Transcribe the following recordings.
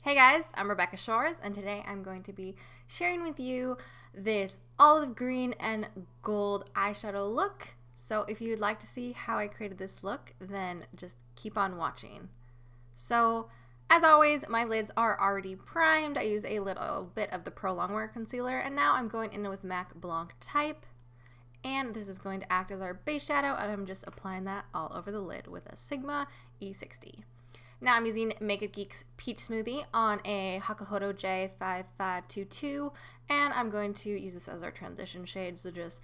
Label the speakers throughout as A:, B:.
A: Hey guys, I'm Rebecca Shores, and today I'm going to be sharing with you this olive green and gold eyeshadow look. So if you'd like to see how I created this look, then just keep on watching. So as always, my lids are already primed. I use a little bit of the Pro Longwear Concealer, and now I'm going in with MAC Blanc Type. And this is going to act as our base shadow, and I'm just applying that all over the lid with a Sigma E60. Now I'm using Makeup Geek's Peach Smoothie on a Hakuhodo J5522, and I'm going to use this as our transition shade, so just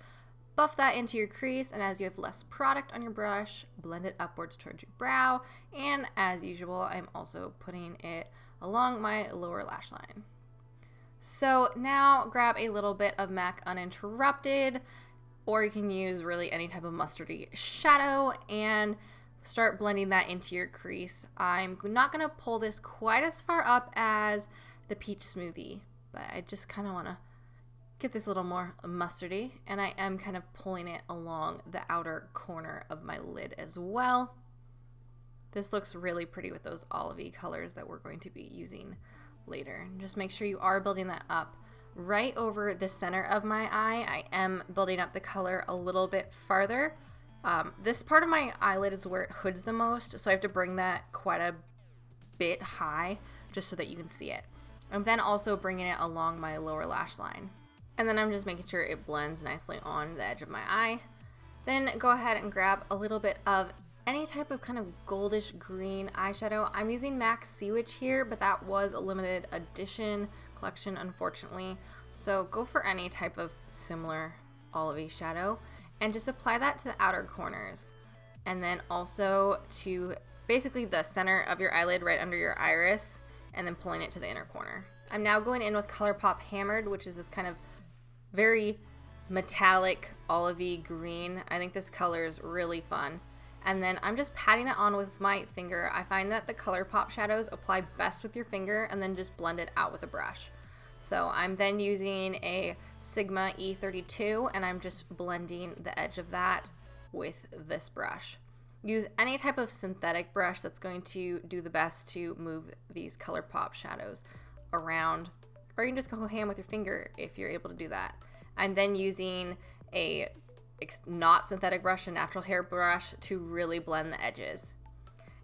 A: buff that into your crease, and as you have less product on your brush, blend it upwards towards your brow, and as usual, I'm also putting it along my lower lash line. So now grab a little bit of MAC Uninterrupted, or you can use really any type of mustardy shadow, and start blending that into your crease. I'm not going to pull this quite as far up as the Peach Smoothie, but I just kind of want to get this a little more mustardy, and I am kind of pulling it along the outer corner of my lid as well. This looks really pretty with those olivey colors that we're going to be using later. And just make sure you are building that up right over the center of my eye. I am building up the color a little bit farther. This part of my eyelid is where it hoods the most, so I have to bring that quite a bit high just so that you can see it. I'm then also bringing it along my lower lash line. And then I'm just making sure it blends nicely on the edge of my eye. Then go ahead and grab a little bit of any type of kind of goldish green eyeshadow. I'm using MAC Sea Witch here, but that was a limited edition collection, unfortunately. So go for any type of similar olivey shadow, and just apply that to the outer corners, and then also to basically the center of your eyelid right under your iris, and then pulling it to the inner corner. I'm now going in with ColourPop Hammered, which is this kind of very metallic olivey green. I think this color is really fun. And then I'm just patting that on with my finger. I find that the ColourPop shadows apply best with your finger, and then just blend it out with a brush. So I'm then using a Sigma E32, and I'm just blending the edge of that with this brush. Use any type of synthetic brush that's going to do the best to move these ColourPop shadows around, or you can just go ham with your finger if you're able to do that. I'm then using a not synthetic brush, a natural hair brush, to really blend the edges.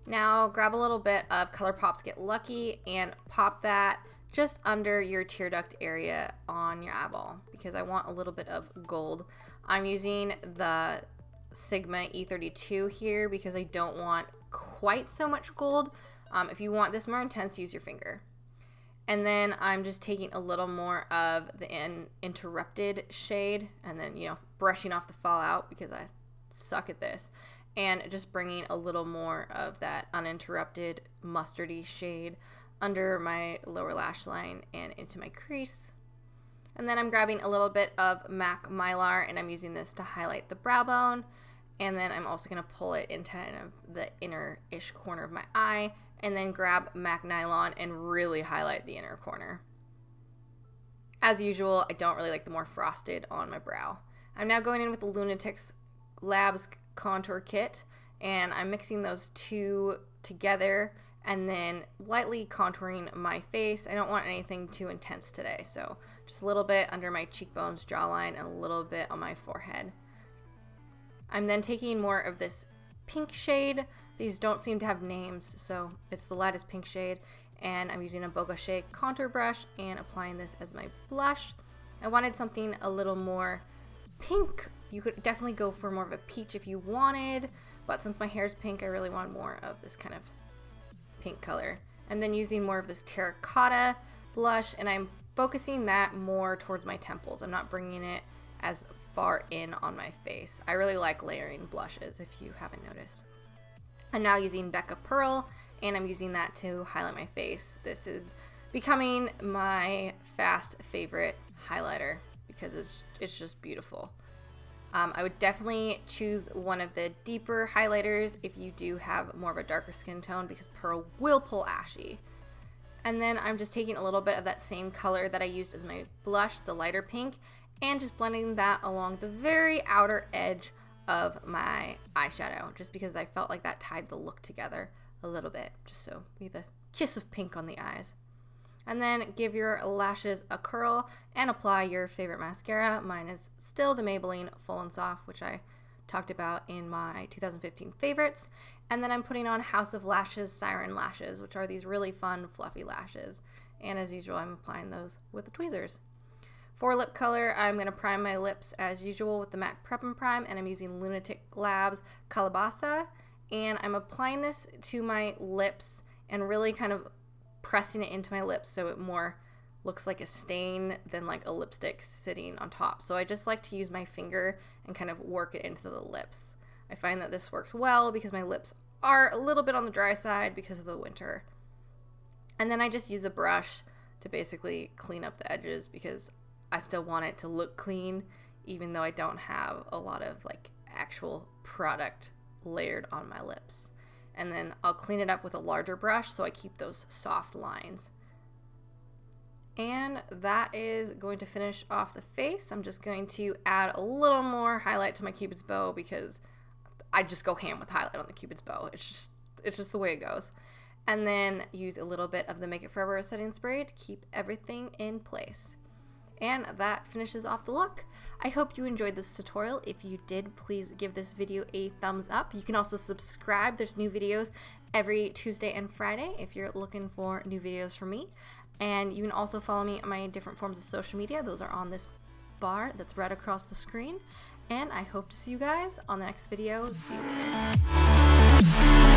A: Now grab a little bit of ColourPop's Get Lucky and pop that just under your tear duct area on your eyeball, because I want a little bit of gold. I'm using the Sigma E32 here because I don't want quite so much gold. If you want this more intense, use your finger. And then I'm just taking a little more of the Uninterrupted shade, and then, brushing off the fallout because I suck at this, and just bringing a little more of that Uninterrupted mustardy shade under my lower lash line and into my crease. And then I'm grabbing a little bit of MAC Mylar, and I'm using this to highlight the brow bone. And then I'm also going to pull it into kind of the inner-ish corner of my eye, and then grab MAC Nylon and really highlight the inner corner. As usual, I don't really like the more frosted on my brow. I'm now going in with the LunaticK Labs Contour Kit, and I'm mixing those two together and then lightly contouring my face. I don't want anything too intense today, so just a little bit under my cheekbones, jawline, and a little bit on my forehead. I'm then taking more of this pink shade. These don't seem to have names, so it's the lightest pink shade, and I'm using a Bogoshe contour brush and applying this as my blush. I wanted something a little more pink. You could definitely go for more of a peach if you wanted, but since my hair is pink, I really want more of this kind of pink color. I'm then using more of this terracotta blush, and I'm focusing that more towards my temples. I'm not bringing it as far in on my face. I really like layering blushes, if you haven't noticed. I'm now using Becca Pearl, and I'm using that to highlight my face. This is becoming my fast favorite highlighter because it's just beautiful. I would definitely choose one of the deeper highlighters if you do have more of a darker skin tone, because Pearl will pull ashy. And then I'm just taking a little bit of that same color that I used as my blush, the lighter pink, and just blending that along the very outer edge of my eyeshadow, just because I felt like that tied the look together a little bit, just so we have a kiss of pink on the eyes. And then give your lashes a curl and apply your favorite mascara. Mine is still the Maybelline Full and Soft, which I talked about in my 2015 favorites. And then I'm putting on House of Lashes Siren lashes, which are these really fun fluffy lashes. And as usual, I'm applying those with the tweezers. For lip color, I'm going to prime my lips as usual with the MAC Prep and Prime, and I'm using LunaticK Labs Calabasa. And I'm applying this to my lips and really kind of pressing it into my lips so it more looks like a stain than like a lipstick sitting on top. So I just like to use my finger and kind of work it into the lips. I find that this works well because my lips are a little bit on the dry side because of the winter. And then I just use a brush to basically clean up the edges because I still want it to look clean even though I don't have a lot of like actual product layered on my lips. And then I'll clean it up with a larger brush so I keep those soft lines. And that is going to finish off the face. I'm just going to add a little more highlight to my Cupid's bow because I just go ham with highlight on the Cupid's bow. It's just the way it goes. And then use a little bit of the Make It Forever setting spray to keep everything in place. And that finishes off the look. I hope you enjoyed this tutorial. If you did, please give this video a thumbs up. You can also subscribe. There's new videos every Tuesday and Friday if you're looking for new videos from me. And you can also follow me on my different forms of social media. Those are on this bar that's right across the screen. And I hope to see you guys on the next video. See you later.